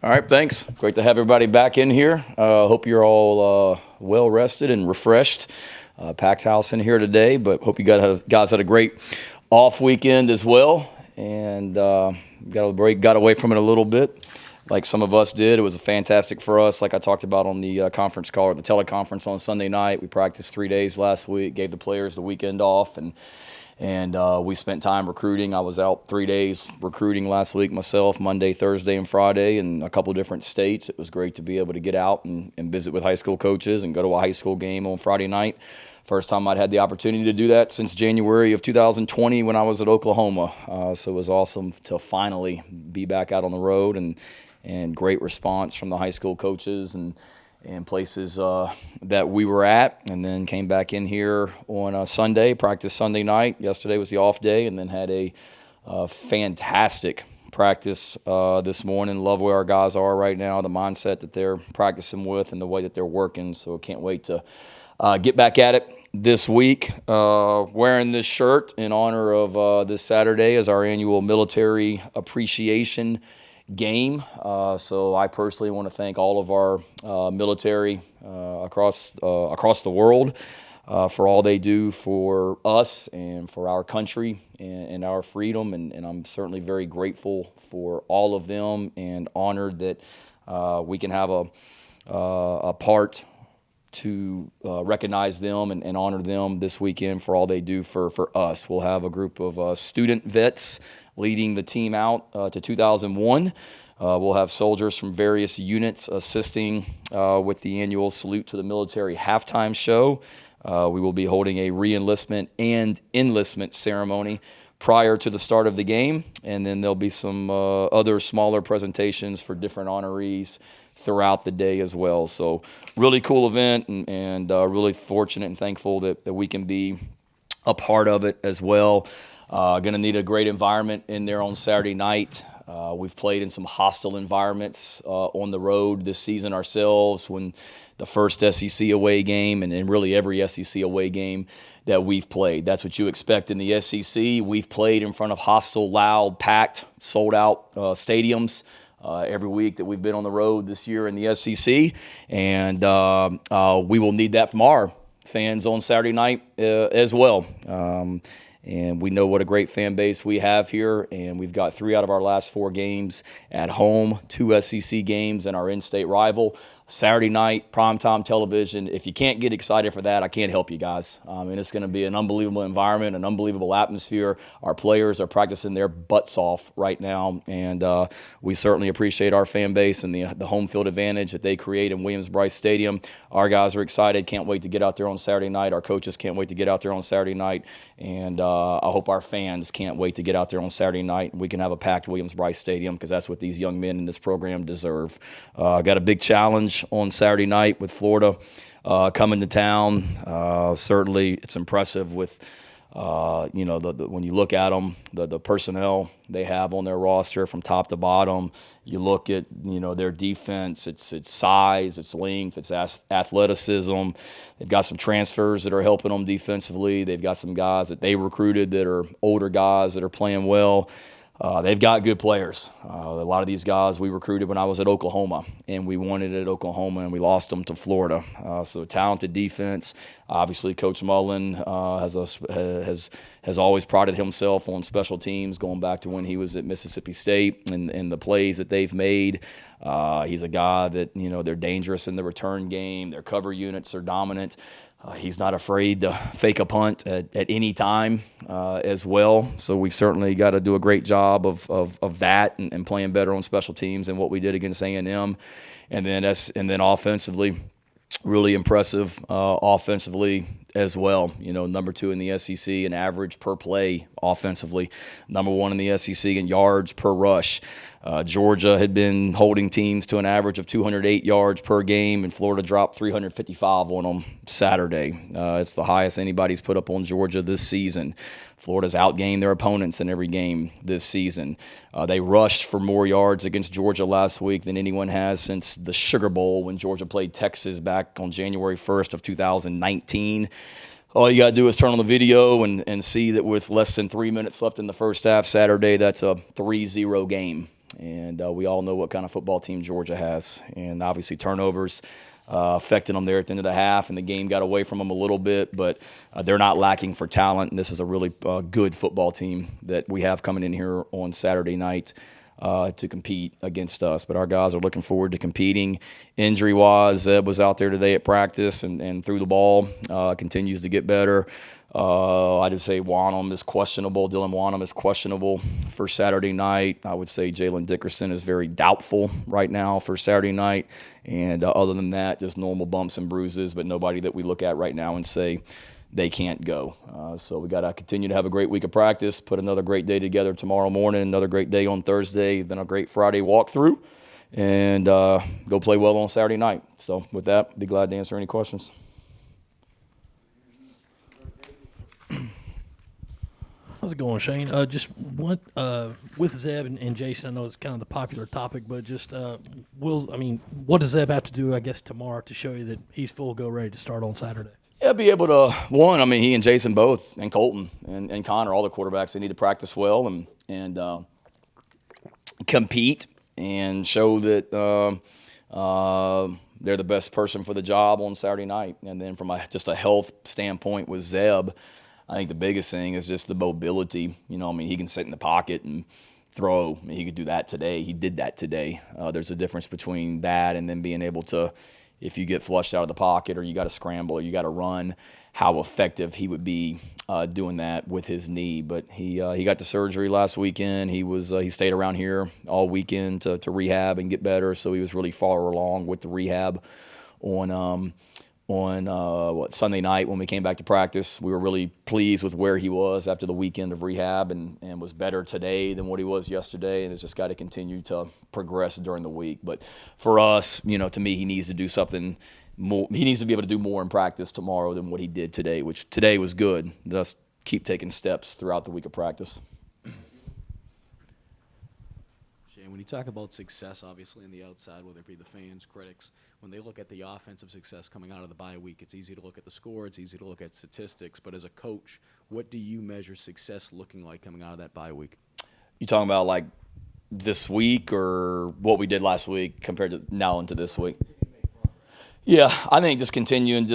All right, thanks. Great to have everybody back in here. Hope you're all well rested and refreshed. Packed house in here today, but hope you guys had a great off weekend as well, and got away from it a little bit, like some of us did. It was fantastic for us, like I talked about on the conference call or the teleconference on Sunday night. We practiced 3 days last week, gave the players the weekend off, and we spent time recruiting. I was out 3 days recruiting last week myself, Monday, Thursday, and Friday, in a couple different states. It was great to be able to get out and visit with high school coaches and go to a high school game on Friday night. First time I'd had the opportunity to do that since January of 2020 when I was at Oklahoma. So it was awesome to finally be back out on the road, and great response from the high school coaches and places that we were at, and then came back in here on Sunday, practiced Sunday night. Yesterday was the off day, and then had a fantastic practice this morning. Love where our guys are right now, the mindset that they're practicing with, and the way that they're working. So can't wait to get back at it this week. Wearing this shirt in honor of this Saturday as our annual military appreciation game. So I personally want to thank all of our military across the world for all they do for us and for our country and our freedom. And I'm certainly very grateful for all of them, and honored that we can have a part to recognize them and honor them this weekend for all they do for us. We'll have a group of student vets leading the team out to 2001. We'll have soldiers from various units assisting with the annual Salute to the Military halftime show. We will be holding a re-enlistment and enlistment ceremony prior to the start of the game, and then there'll be some other smaller presentations for different honorees throughout the day as well. So really cool event, and really fortunate and thankful that we can be a part of it as well. Going to need a great environment in there on Saturday night. We've played in some hostile environments on the road this season ourselves, when the first SEC away game and really every SEC away game that we've played. That's what you expect in the SEC. We've played in front of hostile, loud, packed, sold-out stadiums every week that we've been on the road this year in the SEC, and we will need that from our fans on Saturday night as well. And we know what a great fan base we have here, and we've got 3 out of our last 4 games at home, 2 SEC games, and our in-state rival. Saturday night, primetime television. If you can't get excited for that, I can't help you guys. And it's going to be an unbelievable environment, an unbelievable atmosphere. Our players are practicing their butts off right now, and we certainly appreciate our fan base and the home field advantage that they create in Williams-Brice Stadium. Our guys are excited, can't wait to get out there on Saturday night. Our coaches can't wait to get out there on Saturday night, and I hope our fans can't wait to get out there on Saturday night, and we can have a packed Williams-Brice Stadium, because that's what these young men in this program deserve. Got a big challenge on Saturday night with Florida coming to town. Certainly, it's impressive with when you look at them, the personnel they have on their roster from top to bottom. You look at their defense. It's size, it's length, it's athleticism. They've got some transfers that are helping them defensively. They've got some guys that they recruited that are older guys that are playing well. They've got good players. A lot of these guys we recruited when I was at Oklahoma, and we won it at Oklahoma, and we lost them to Florida. So talented defense. Obviously, Coach Mullen has always prided himself on special teams, going back to when he was at Mississippi State, and the plays that they've made. He's a guy that they're dangerous in the return game. Their cover units are dominant. He's not afraid to fake a punt at any time as well. So we've certainly got to do a great job of that and playing better on special teams than what we did against A&M. And then offensively, really impressive offensively as well. Number 2 in the SEC in average per play offensively. Number 1 in the SEC in yards per rush. Georgia had been holding teams to an average of 208 yards per game, and Florida dropped 355 on them Saturday. It's the highest anybody's put up on Georgia this season. Florida's outgained their opponents in every game this season. They rushed for more yards against Georgia last week than anyone has since the Sugar Bowl when Georgia played Texas back on January 1st of 2019. All you got to do is turn on the video and see that with less than 3 minutes left in the first half Saturday, that's a 3-0 game. And we all know what kind of football team Georgia has. And obviously turnovers affected them there at the end of the half, and the game got away from them a little bit. But they're not lacking for talent, and this is a really good football team that we have coming in here on Saturday night to compete against us. But our guys are looking forward to competing. Injury-wise, Zeb was out there today at practice and threw the ball, continues to get better. I just say Wanham is questionable. Dylan Wanham is questionable for Saturday night. I would say Jalen Dickerson is very doubtful right now for Saturday night. And other than that, just normal bumps and bruises, but nobody that we look at right now and say they can't go. So we got to continue to have a great week of practice, put another great day together tomorrow morning, another great day on Thursday, then a great Friday walkthrough, and go play well on Saturday night. So with that, be glad to answer any questions. How's it going, Shane? Just what with Zeb and Jason, I know it's kind of the popular topic, but just what does Zeb have to do, I guess, tomorrow to show you that he's full go ready to start on Saturday? Yeah, be able to, he and Jason both, and Colton and Connor, all the quarterbacks, they need to practice well and compete and show that they're the best person for the job on Saturday night. And then from just a health standpoint with Zeb, I think the biggest thing is just the mobility. He can sit in the pocket and throw. He could do that today. He did that today. There's a difference between that and then being able to, if you get flushed out of the pocket or you got to scramble or you got to run, how effective he would be doing that with his knee. But he got the surgery last weekend. He stayed around here all weekend to rehab and get better. So he was really far along with the rehab on Sunday night when we came back to practice. We were really pleased with where he was after the weekend of rehab and was better today than what he was yesterday, and has just got to continue to progress during the week. But for us, to me, he needs to do something more. He needs to be able to do more in practice tomorrow than what he did today, which today was good. Let's keep taking steps throughout the week of practice. When you talk about success, obviously, on the outside, whether it be the fans, critics, when they look at the offensive success coming out of the bye week, it's easy to look at the score, it's easy to look at statistics, but as a coach, what do you measure success looking like coming out of that bye week? You talking about like this week or what we did last week compared to now into this week? Yeah, I think just continuing,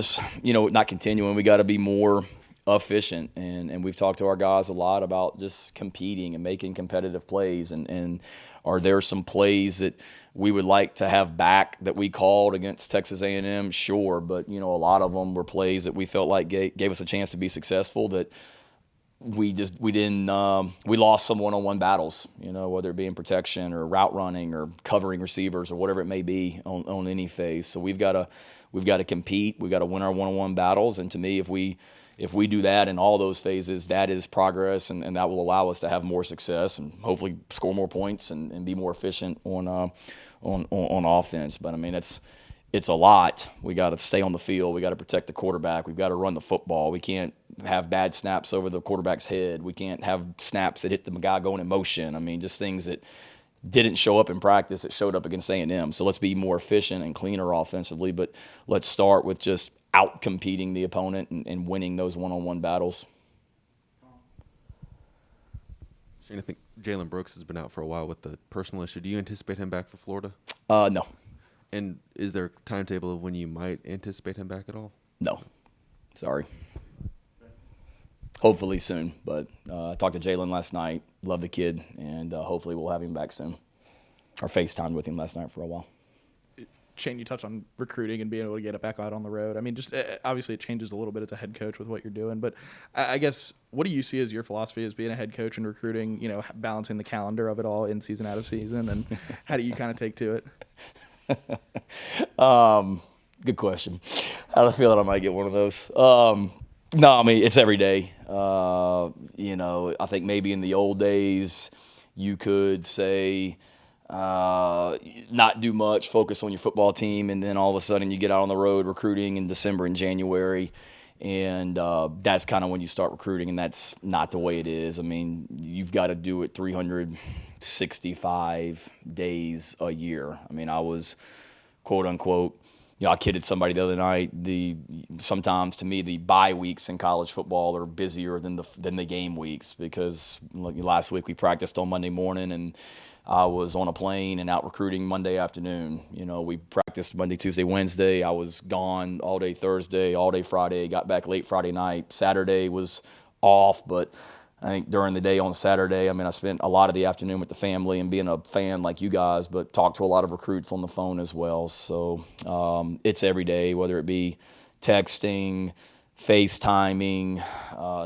not continuing, we got to be more efficient, and we've talked to our guys a lot about just competing and making competitive plays, and are there some plays that we would like to have back that we called against Texas A&M? Sure, but a lot of them were plays that we felt like gave us a chance to be successful that we lost some one-on-one battles, whether it be in protection or route running or covering receivers or whatever it may be on any phase. So we've got to compete, we've got to win our one-on-one battles, and to me, if we do that in all those phases, that is progress, and that will allow us to have more success and hopefully score more points and be more efficient on offense. But it's a lot. We got to stay on the field. We got to protect the quarterback. We've got to run the football. We can't have bad snaps over the quarterback's head. We can't have snaps that hit the guy going in motion. Just things that didn't show up in practice that showed up against A&M. So let's be more efficient and cleaner offensively, but let's start with just out-competing the opponent and winning those one-on-one battles. Shane, I think Jalen Brooks has been out for a while with the personal issue. Do you anticipate him back for Florida? No. And is there a timetable of when you might anticipate him back at all? No. Sorry. Hopefully soon, but I talked to Jalen last night. Love the kid, and hopefully we'll have him back soon. I FaceTimed with him last night for a while. Shane, you touched on recruiting and being able to get it back out on the road. Just obviously it changes a little bit as a head coach with what you're doing, but I guess what do you see as your philosophy as being a head coach and recruiting, balancing the calendar of it all in season, out of season, and how do you kind of take to it? Good question. I have a feeling I might get one of those. No, it's every day. I think maybe in the old days you could say, not do much, focus on your football team, and then all of a sudden you get out on the road recruiting in December and January, and that's kind of when you start recruiting, and that's not the way it is. You've got to do it 365 days a year. I was, quote unquote, I kidded somebody the other night. Sometimes to me the bye weeks in college football are busier than the game weeks, because last week we practiced on Monday morning and I was on a plane and out recruiting Monday afternoon. We practiced Monday, Tuesday, Wednesday. I was gone all day Thursday, all day Friday. Got back late Friday night. Saturday was off, but I think during the day on Saturday, I spent a lot of the afternoon with the family and being a fan like you guys, but talked to a lot of recruits on the phone as well. So it's every day, whether it be texting, FaceTiming,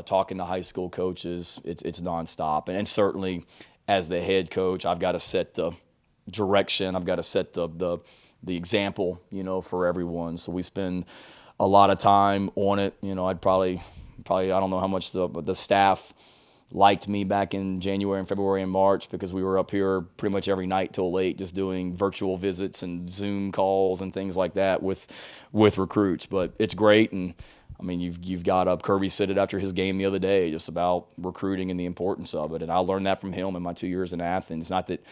talking to high school coaches. It's nonstop. And certainly as the head coach, I've got to set the direction. I've got to set the example, for everyone. So we spend a lot of time on it. I'd probably I don't know how much the staff liked me back in January and February and March, because we were up here pretty much every night till late, just doing virtual visits and Zoom calls and things like that with recruits. But it's great. And you've got Kirby said it after his game the other day, just about recruiting and the importance of it. And I learned that from him in my 2 years in Athens. Not that,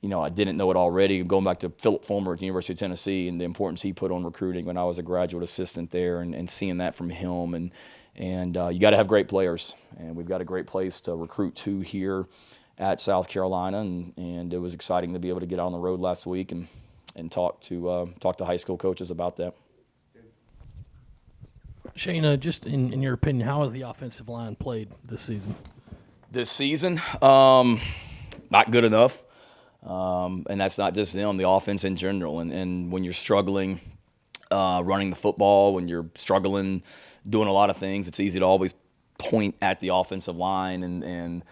I didn't know it already. Going back to Philip Fulmer at the University of Tennessee and the importance he put on recruiting when I was a graduate assistant there, and seeing that from him. And you got to have great players, and we've got a great place to recruit to here at South Carolina. And it was exciting to be able to get out on the road last week and talk to high school coaches about that. Shane, just in your opinion, how has the offensive line played this season? This season, not good enough, and that's not just them, the offense in general. And when you're struggling running the football, when you're struggling doing a lot of things, it's easy to always point at the offensive line, and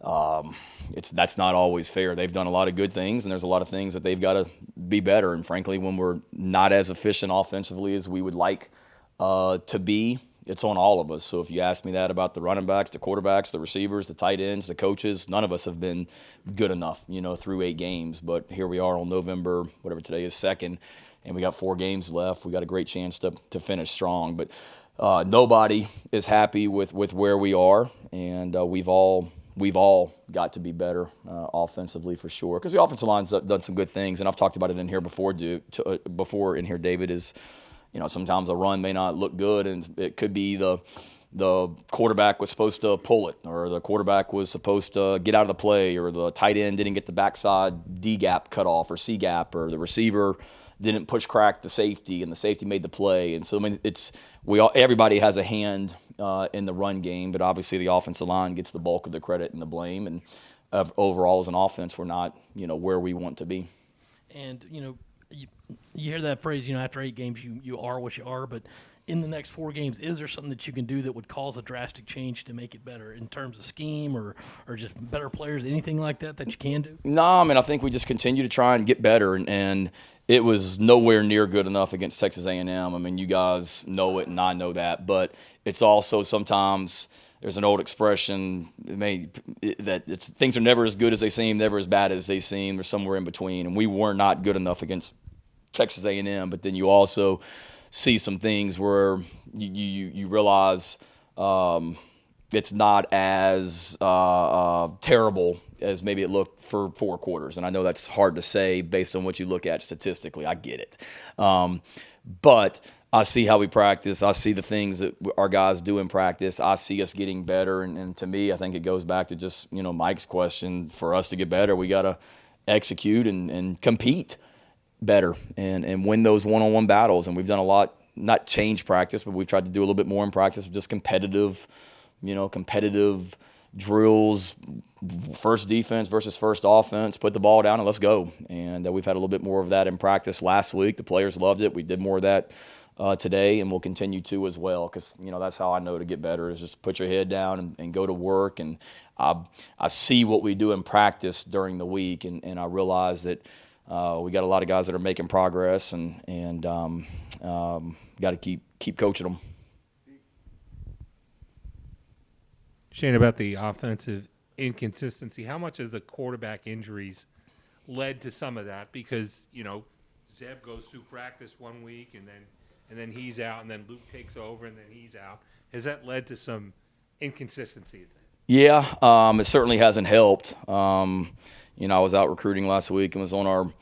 that's not always fair. They've done a lot of good things, and there's a lot of things that they've got to be better. And frankly, when we're not as efficient offensively as we would like to be, it's on all of us. So if you ask me that about the running backs, the quarterbacks, the receivers, the tight ends, the coaches, none of us have been good enough, through 8 games. But here we are on November, whatever today is, 2nd, and we got 4 games left. We got a great chance to finish strong. But nobody is happy with where we are, and we've all got to be better offensively for sure. Because the offensive line's done some good things, and I've talked about it in here before. Before in here, David, is sometimes a run may not look good, and it could be the quarterback was supposed to pull it, or the quarterback was supposed to get out of the play, or the tight end didn't get the backside D gap cut off or C gap, or the receiver didn't push crack the safety, and the safety made the play. And so everybody has a hand in the run game, but obviously the offensive line gets the bulk of the credit and the blame. And overall, as an offense, we're not where we want to be. And you hear that phrase, after 8 games, you are what you are. But in the next 4 games, is there something that you can do that would cause a drastic change to make it better in terms of scheme or just better players, anything like that you can do? No, I think we just continue to try and get better, and it was nowhere near good enough against Texas A&M. You guys know it, and I know that. But it's also sometimes there's an old expression that things are never as good as they seem, never as bad as they seem. They're somewhere in between, and we were not good enough against Texas A&M. But then you also see some things where you realize it's not as terrible as maybe it looked for 4 quarters. And I know that's hard to say based on what you look at statistically. I get it. But I see how we practice. I see the things that our guys do in practice. I see us getting better. And to me, I think it goes back to just, Mike's question. For us to get better, we got to execute and compete better and win those one-on-one battles. And we've done a lot, not change practice, but we've tried to do a little bit more in practice of just competitive drills, first defense versus first offense, put the ball down and let's go. And we've had a little bit more of that in practice last week. The players loved it. We did more of that today, and we'll continue to as well, because that's how I know to get better, is just put your head down and go to work. And I see what we do in practice during the week, and I realize that we got a lot of guys that are making progress, and got to keep coaching them. Shane, about the offensive inconsistency, how much has the quarterback injuries led to some of that? Because, Zeb goes through practice 1 week and then he's out, and then Luke takes over and then he's out. Has that led to some inconsistency? Yeah, it certainly hasn't helped. I was out recruiting last week and was on our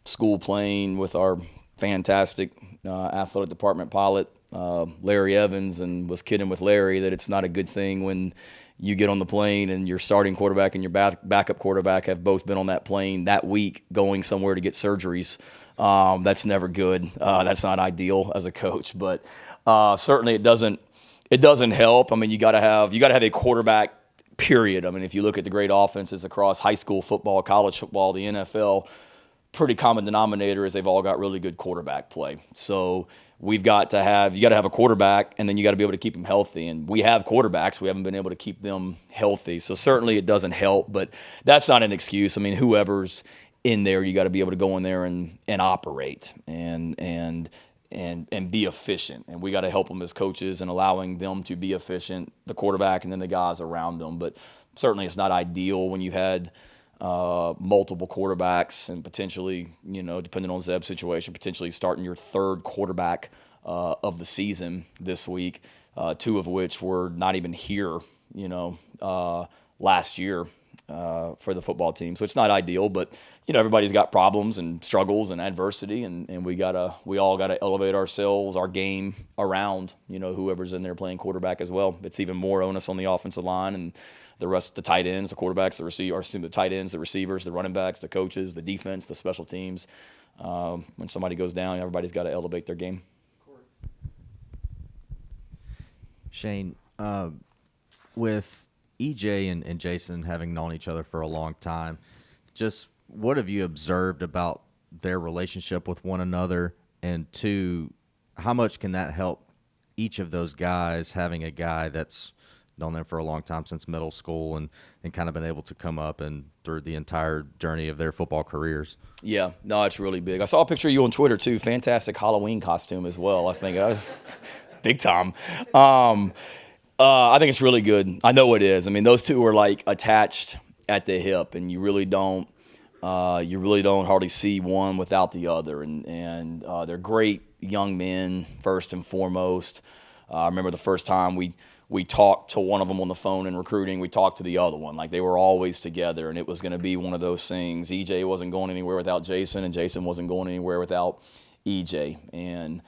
school plane with our fantastic athletic department pilot, Larry Evans, and was kidding with Larry that it's not a good thing when you get on the plane and your starting quarterback and your backup quarterback have both been on that plane that week going somewhere to get surgeries. That's never good. That's not ideal as a coach, but certainly it doesn't help. I mean, you got to have a quarterback, period. I mean, if you look at the great offenses across high school football, college football, the NFL, pretty common denominator is they've all got really good quarterback play. So you got to have a quarterback, and then you got to be able to keep them healthy. And we have quarterbacks. We haven't been able to keep them healthy. So certainly it doesn't help, but that's not an excuse. I mean, whoever's in there, you got to be able to go in there and operate and be efficient. And we got to help them as coaches and allowing them to be efficient, the quarterback and then the guys around them. But certainly it's not ideal when you had multiple quarterbacks and potentially, depending on Zeb's situation, potentially starting your third quarterback of the season this week, two of which were not even here, last year for the football team. So it's not ideal, but everybody's got problems and struggles and adversity, and we all gotta elevate ourselves, our game around whoever's in there playing quarterback as well. It's even more onus on the offensive line and the rest, the tight ends, the quarterbacks, the tight ends, the receivers, the running backs, the coaches, the defense, the special teams. When somebody goes down, everybody's got to elevate their game. Shane, with EJ and Jason having known each other for a long time, just what have you observed about their relationship with one another? And two, how much can that help each of those guys, having a guy that's known them for a long time since middle school and kind of been able to come up and through the entire journey of their football careers? Yeah, no, it's really big. I saw a picture of you on Twitter too. Fantastic Halloween costume as well. I think that was big time. I think it's really good. I know it is. I mean, those two are like attached at the hip, and you really don't hardly see one without the other. And they're great young men first and foremost. I remember the first time we talked to one of them on the phone in recruiting, we talked to the other one. Like, they were always together, and it was going to be one of those things. EJ wasn't going anywhere without Jason, and Jason wasn't going anywhere without EJ. And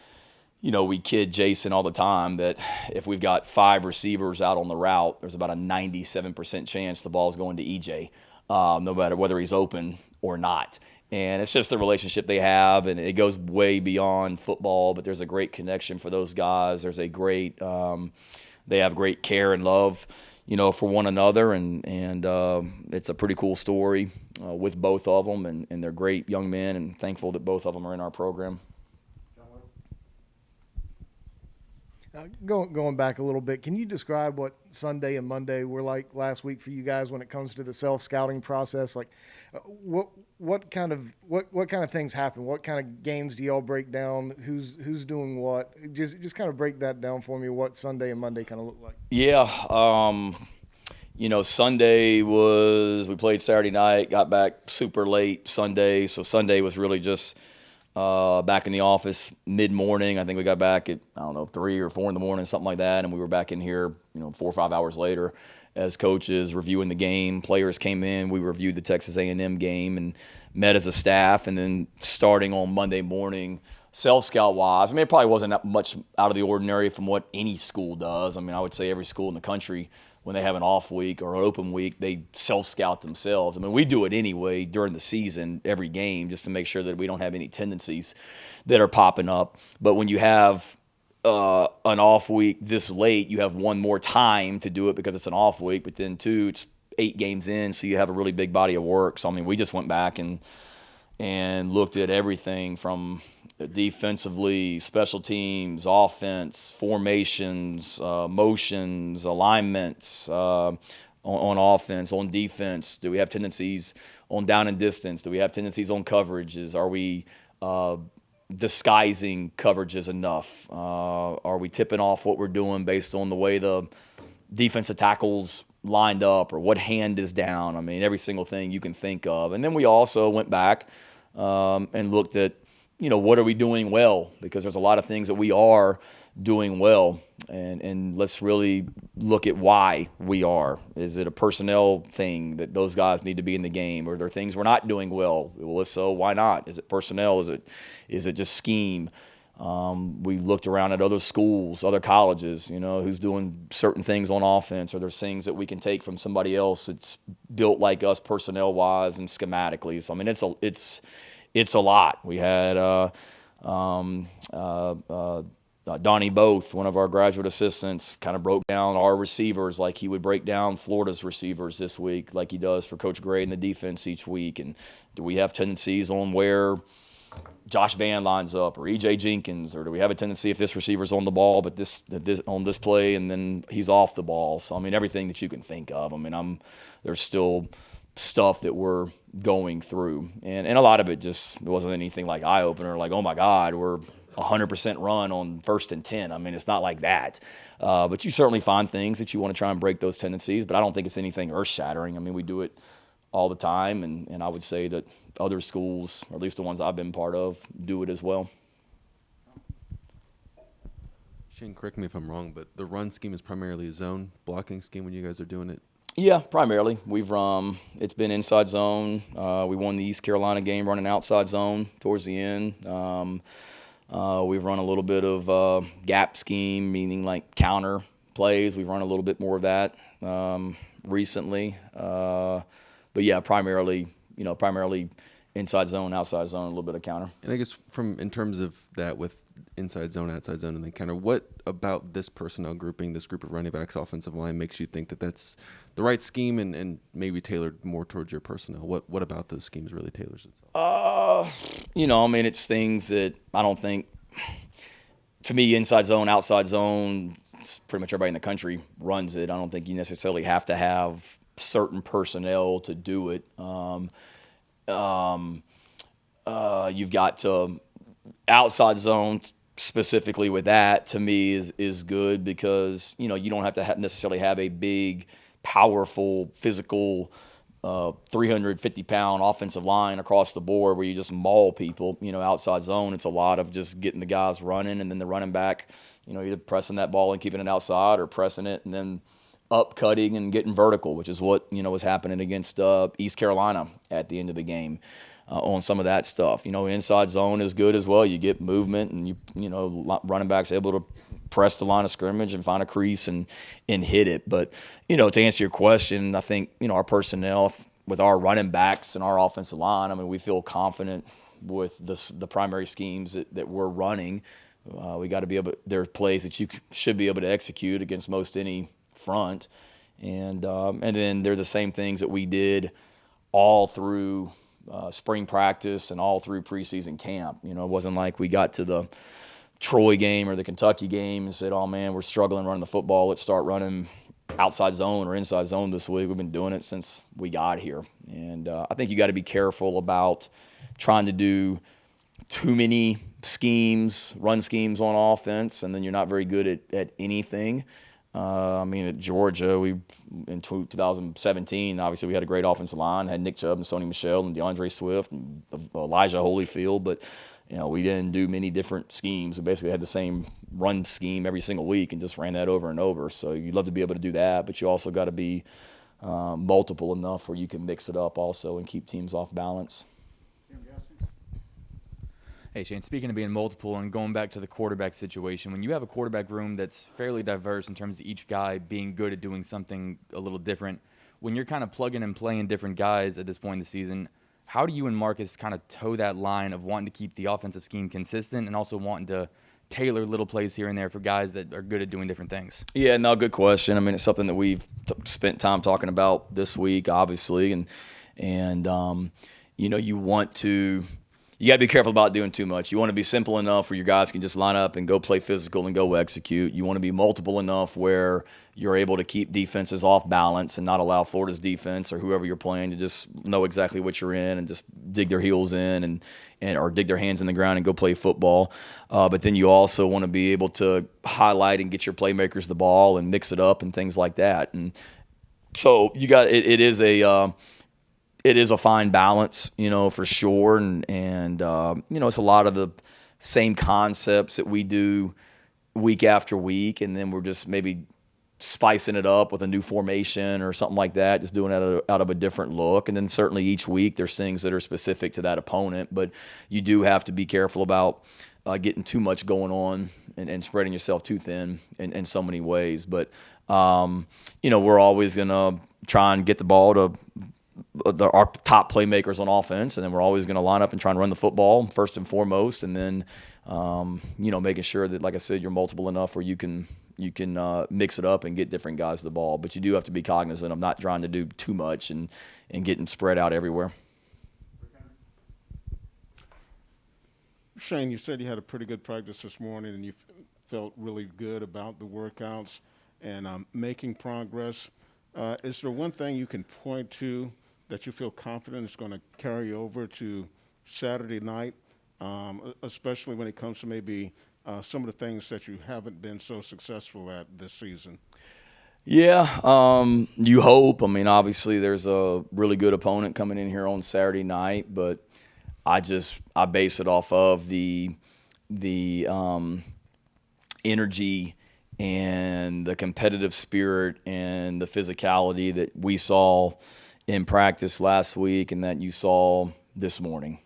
we kid Jason all the time that if we've got 5 receivers out on the route, there's about a 97% chance the ball's going to EJ, no matter whether he's open or not. And it's just the relationship they have, and it goes way beyond football, but there's a great connection for those guys. There's a great they have great care and love, for one another, and it's a pretty cool story with both of them, and they're great young men, and thankful that both of them are in our program. Going back a little bit, can you describe what Sunday and Monday were like last week for you guys when it comes to the self-scouting process? Like, what kind of things happen? What kind of games do y'all break down? Who's doing what? Just kind of break that down for me. What Sunday and Monday kind of look like? Yeah, Sunday we played Saturday night, got back super late Sunday, so Sunday was really just back in the office mid-morning. I think we got back at 3 or 4 in the morning, something like that, and we were back in here 4 or 5 hours later as coaches reviewing the game. Players came in, we reviewed the Texas A&M game and met as a staff, and then starting on Monday morning, self-scout wise, it probably wasn't that much out of the ordinary from what any school does. I would say every school in the country, when they have an off week or an open week, they self-scout themselves. We do it anyway during the season, every game, just to make sure that we don't have any tendencies that are popping up. But when you have an off week this late, you have one more time to do it because it's an off week. But then, two, it's 8 games in, so you have a really big body of work. So, we just went back and looked at everything from defensively, special teams, offense, formations, motions, alignments on offense, on defense. Do we have tendencies on down and distance? Do we have tendencies on coverages? Are we disguising coverages enough? Are we tipping off what we're doing based on the way the defensive tackles lined up or what hand is down? Every single thing you can think of. And then we also went back and looked at, what are we doing well? Because there's a lot of things that we are doing well, and let's really look at why we are. Is it a personnel thing that those guys need to be in the game? Or are there things we're not doing well? Well, if so, why not? Is it personnel? Is it just scheme? We looked around at other schools, other colleges, who's doing certain things on offense, or there's things that we can take from somebody else that's built like us personnel-wise and schematically. So, I mean, it's a lot. We had Donnie Both, one of our graduate assistants, kind of broke down our receivers like he would break down Florida's receivers this week, like he does for Coach Gray and the defense each week. And do we have tendencies on where Josh Van lines up, or E.J. Jenkins, or do we have a tendency if this receiver's on the ball but this on this play and then he's off the ball? So, I mean, everything that you can think of. I mean, there's still stuff that we're going through. And a lot of it just wasn't anything like eye-opener, like, oh, my God, we're 100% run on 1st and 10. I mean, it's not like that. But you certainly find things that you want to try and break those tendencies, but I don't think it's anything earth-shattering. I mean, we do it all the time, and I would say that other schools, or at least the ones I've been part of, do it as well. Shane, correct me if I'm wrong, but the run scheme is primarily a zone blocking scheme when you guys are doing it? Yeah, primarily. It's been inside zone. We won the East Carolina game running outside zone towards the end. We've run a little bit of gap scheme, meaning like counter plays. We've run a little bit more of that recently. But yeah, primarily inside zone, outside zone, a little bit of counter. And I guess in terms of that with inside zone, outside zone, and then counter, what about this personnel grouping, this group of running backs, offensive line, makes you think that that's the right scheme and maybe tailored more towards your personnel? What about those schemes really tailors itself? I mean, it's things that I don't think, to me, inside zone, outside zone, pretty much everybody in the country runs it. I don't think you necessarily have to have certain personnel to do it. You've got to outside zone specifically with that, to me, is good because you don't have to necessarily have a big, powerful, physical 350-pound offensive line across the board where you just maul people. Outside zone, it's a lot of just getting the guys running, and then the running back, either pressing that ball and keeping it outside, or pressing it and then up cutting and getting vertical, which is what was happening against East Carolina at the end of the game on some of that stuff. Inside zone is good as well. You get movement, and running backs able to press the line of scrimmage and find a crease and hit it. But to answer your question, I think our personnel with our running backs and our offensive line, I mean, we feel confident with the primary schemes that we're running. We got to be able. There are plays that you should be able to execute against most any front, and then they're the same things that we did all through spring practice and all through preseason camp. It wasn't like we got to the Troy game or the Kentucky game and said, oh man, we're struggling running the football, let's start running outside zone or inside zone this week. We've been doing it since we got here, and I think you got to be careful about trying to do too many run schemes on offense, and then you're not very good at anything. At Georgia, in 2017, obviously we had a great offensive line, had Nick Chubb and Sony Michel and DeAndre Swift and Elijah Holyfield, but we didn't do many different schemes. We basically had the same run scheme every single week and just ran that over and over. So you'd love to be able to do that, but you also got to be multiple enough where you can mix it up also and keep teams off balance. Hey, Shane, speaking of being multiple and going back to the quarterback situation, when you have a quarterback room that's fairly diverse in terms of each guy being good at doing something a little different, when you're kind of plugging and playing different guys at this point in the season, how do you and Marcus kind of toe that line of wanting to keep the offensive scheme consistent and also wanting to tailor little plays here and there for guys that are good at doing different things? Yeah, no, good question. I mean, it's something that we've spent time talking about this week, obviously, and you got to be careful about doing too much. You want to be simple enough where your guys can just line up and go play physical and go execute. You want to be multiple enough where you're able to keep defenses off balance and not allow Florida's defense or whoever you're playing to just know exactly what you're in and just dig their heels in or dig their hands in the ground and go play football. But then you also want to be able to highlight and get your playmakers the ball and mix it up and things like that. And so you got it is a fine balance, for sure. And it's a lot of the same concepts that we do week after week. And then we're just maybe spicing it up with a new formation or something like that, just doing it out of a different look. And then certainly each week there's things that are specific to that opponent. But you do have to be careful about getting too much going on and spreading yourself too thin in so many ways. But, we're always going to try and get the ball to our top playmakers on offense, and then we're always going to line up and try and run the football first and foremost, and then, making sure that, like I said, you're multiple enough where you can mix it up and get different guys the ball. But you do have to be cognizant of not trying to do too much and getting spread out everywhere. Shane, you said you had a pretty good practice this morning and you felt really good about the workouts and making progress. Is there one thing you can point to that you feel confident is going to carry over to Saturday night, especially when it comes to maybe some of the things that you haven't been so successful at this season? Yeah, you hope. I mean, obviously there's a really good opponent coming in here on Saturday night, but I base it off of the energy and the competitive spirit and the physicality that we saw in practice last week and that you saw this morning.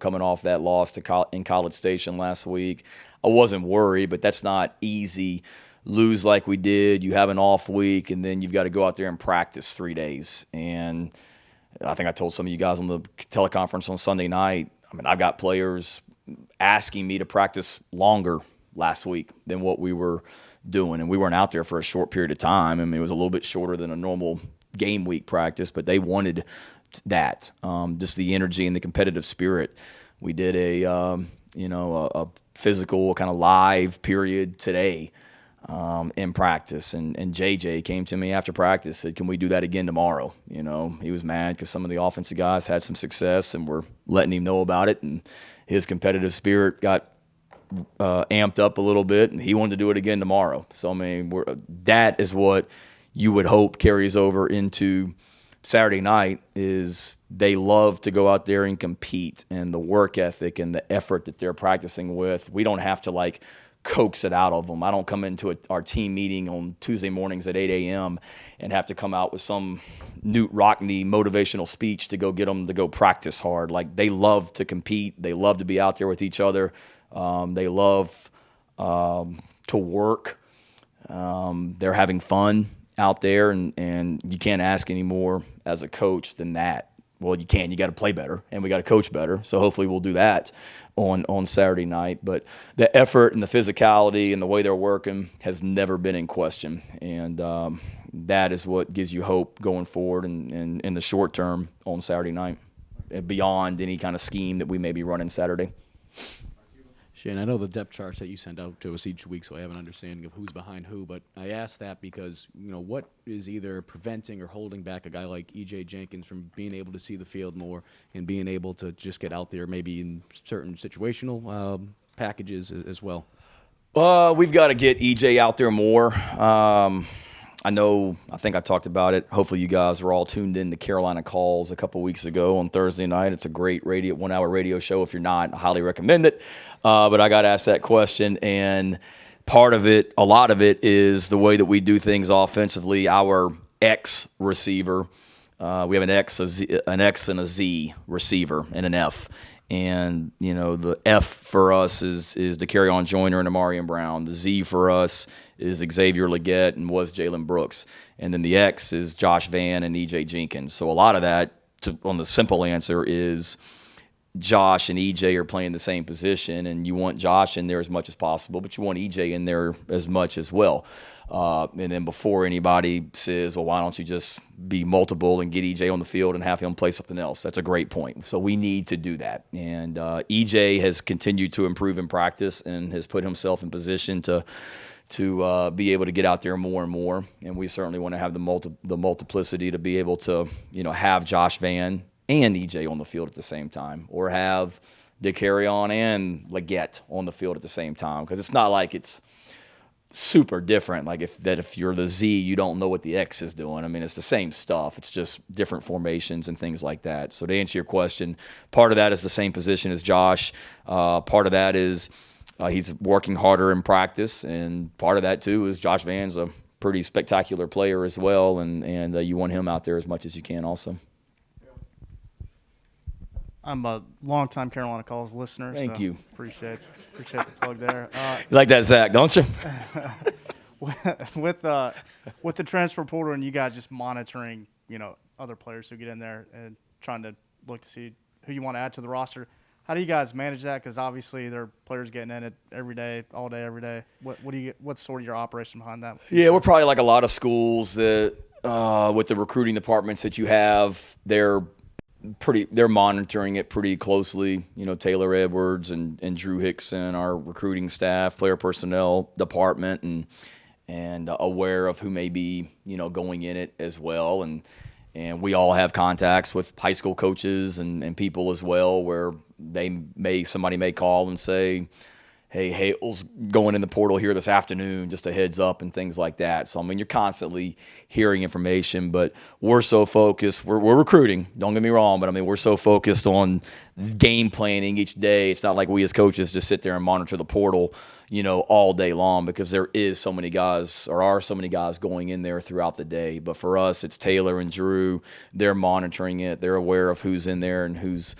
Coming off that loss in College Station last week, I wasn't worried, but that's not easy. Lose like we did, you have an off week, and then you've got to go out there and practice 3 days. And I think I told some of you guys on the teleconference on Sunday night, I mean, I've got players asking me to practice longer last week than what we were doing. And we weren't out there for a short period of time. I mean, it was a little bit shorter than a normal game week practice, but they wanted that, just the energy and the competitive spirit. We did a physical kind of live period today in practice, and JJ came to me after practice, said, "Can we do that again tomorrow?" He was mad because some of the offensive guys had some success and were letting him know about it, and his competitive spirit got amped up a little bit, and he wanted to do it again tomorrow. So I mean, that is what you would hope carries over into Saturday night. Is they love to go out there and compete, and the work ethic and the effort that they're practicing with. We don't have to coax it out of them. I don't come into our team meeting on Tuesday mornings at 8 a.m. and have to come out with some Newt Rockney motivational speech to go get them to go practice hard. They love to compete. They love to be out there with each other. They love to work. They're having fun out there, and you can't ask any more as a coach than that. Well, you can. You got to play better, and we got to coach better. So hopefully we'll do that on Saturday night. But the effort and the physicality and the way they're working has never been in question, and that is what gives you hope going forward and in the short term on Saturday night, beyond any kind of scheme that we may be running Saturday. Shane, I know the depth charts that you send out to us each week, so I have an understanding of who's behind who, but I ask that because, what is either preventing or holding back a guy like E.J. Jenkins from being able to see the field more and being able to just get out there maybe in certain situational packages as well? We've got to get E.J. out there more. I think I talked about it. Hopefully you guys were all tuned in to Carolina Calls a couple weeks ago on Thursday night. It's a great 1-hour radio show. If you're not, I highly recommend it. But I got asked that question, and a lot of it is the way that we do things offensively. Our X receiver, we have an X and a Z receiver and an F. And, the F for us is to carry on Joyner and Amarian Brown. The Z for us is Xavier Leggett and was Jalen Brooks. And then the X is Josh Van and E.J. Jenkins. So a lot of that, on the simple answer, is Josh and E.J. are playing the same position, and you want Josh in there as much as possible, but you want E.J. in there as much as well. And then before anybody says, well, why don't you just be multiple and get E.J. on the field and have him play something else? That's a great point. So we need to do that. And E.J. has continued to improve in practice and has put himself in position to be able to get out there more and more. And we certainly want to have the multiplicity to be able to, have Josh Van and E.J. on the field at the same time, or have DeCarrion and Leggett on the field at the same time. Because it's not like it's super different. If you're the Z, you don't know what the X is doing. I mean, it's the same stuff. It's just different formations and things like that. So to answer your question, part of that is the same position as Josh. Part of that is he's working harder in practice, and part of that too is Josh Van's a pretty spectacular player as well, and you want him out there as much as you can also. I'm a longtime Carolina Calls listener. Thank so you. Appreciate the plug there. You like that, Zach, don't you? With the transfer portal and you guys just monitoring, other players who get in there and trying to look to see who you want to add to the roster. How do you guys manage that? Because obviously there are players getting in it every day, all day, every day. What's sort of your operation behind that? Yeah, we're probably like a lot of schools that with the recruiting departments that you have, they're monitoring it pretty closely. Taylor Edwards and Drew Hickson, our recruiting staff, player personnel department, and aware of who may be going in it as well. And we all have contacts with high school coaches and people as well, where somebody may call and say, hey, Hale's going in the portal here this afternoon, just a heads up and things like that. So, you're constantly hearing information, but we're so focused. We're recruiting, don't get me wrong, but we're so focused on game planning each day. It's not like we as coaches just sit there and monitor the portal, all day long, because there are so many guys going in there throughout the day. But for us, it's Taylor and Drew. They're monitoring it. They're aware of who's in there and who's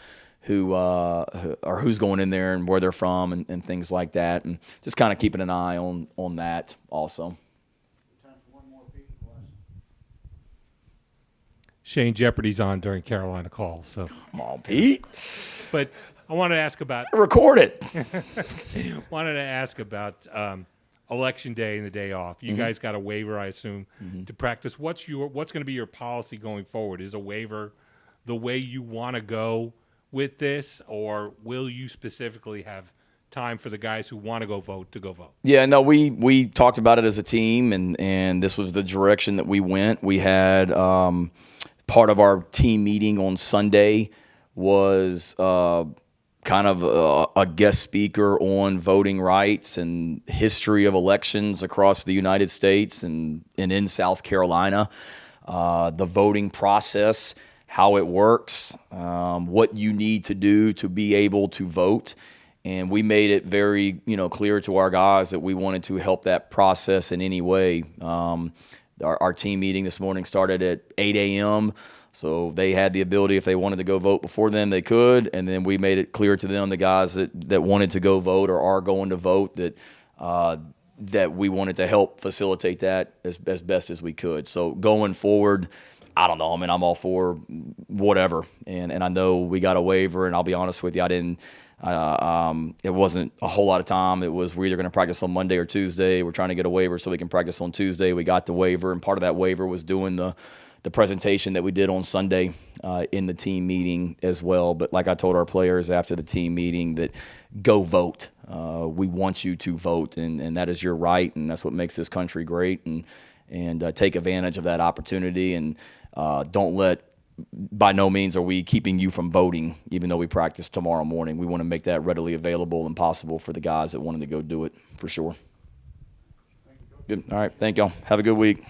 going in there and where they're from and things like that, and just kind of keeping an eye on that also. Shane, Jeopardy's on during Carolina Calls, so Come on, Pete. But I wanted to ask about Record it. Election Day and the day off. You guys got a waiver, I assume, to practice. What's going to be your policy going forward? Is a waiver the way you want to go with this, or will you specifically have time for the guys who want to go vote to go vote? Yeah, no, we talked about it as a team, and this was the direction that we went. We had part of our team meeting on Sunday was kind of a guest speaker on voting rights and history of elections across the United States and in South Carolina, the voting process, how it works, what you need to do to be able to vote. And we made it very, clear to our guys that we wanted to help that process in any way. Our team meeting this morning started at 8 a.m., so they had the ability, if they wanted to go vote before then, they could. And then we made it clear to them, the guys that wanted to go vote or are going to vote, that we wanted to help facilitate that as best as we could. So going forward, I don't know. I'm all for whatever. And I know we got a waiver, and I'll be honest with you, it wasn't a whole lot of time. It was, we're either going to practice on Monday or Tuesday. We're trying to get a waiver so we can practice on Tuesday. We got the waiver, and part of that waiver was doing the presentation that we did on Sunday in the team meeting as well. But like I told our players after the team meeting, that go vote. We want you to vote, and that is your right, and that's what makes this country great. And take advantage of that opportunity, and by no means are we keeping you from voting, even though we practice tomorrow morning. We want to make that readily available and possible for the guys that wanted to go do it, for sure. Good. All right. Thank y'all. Have a good week.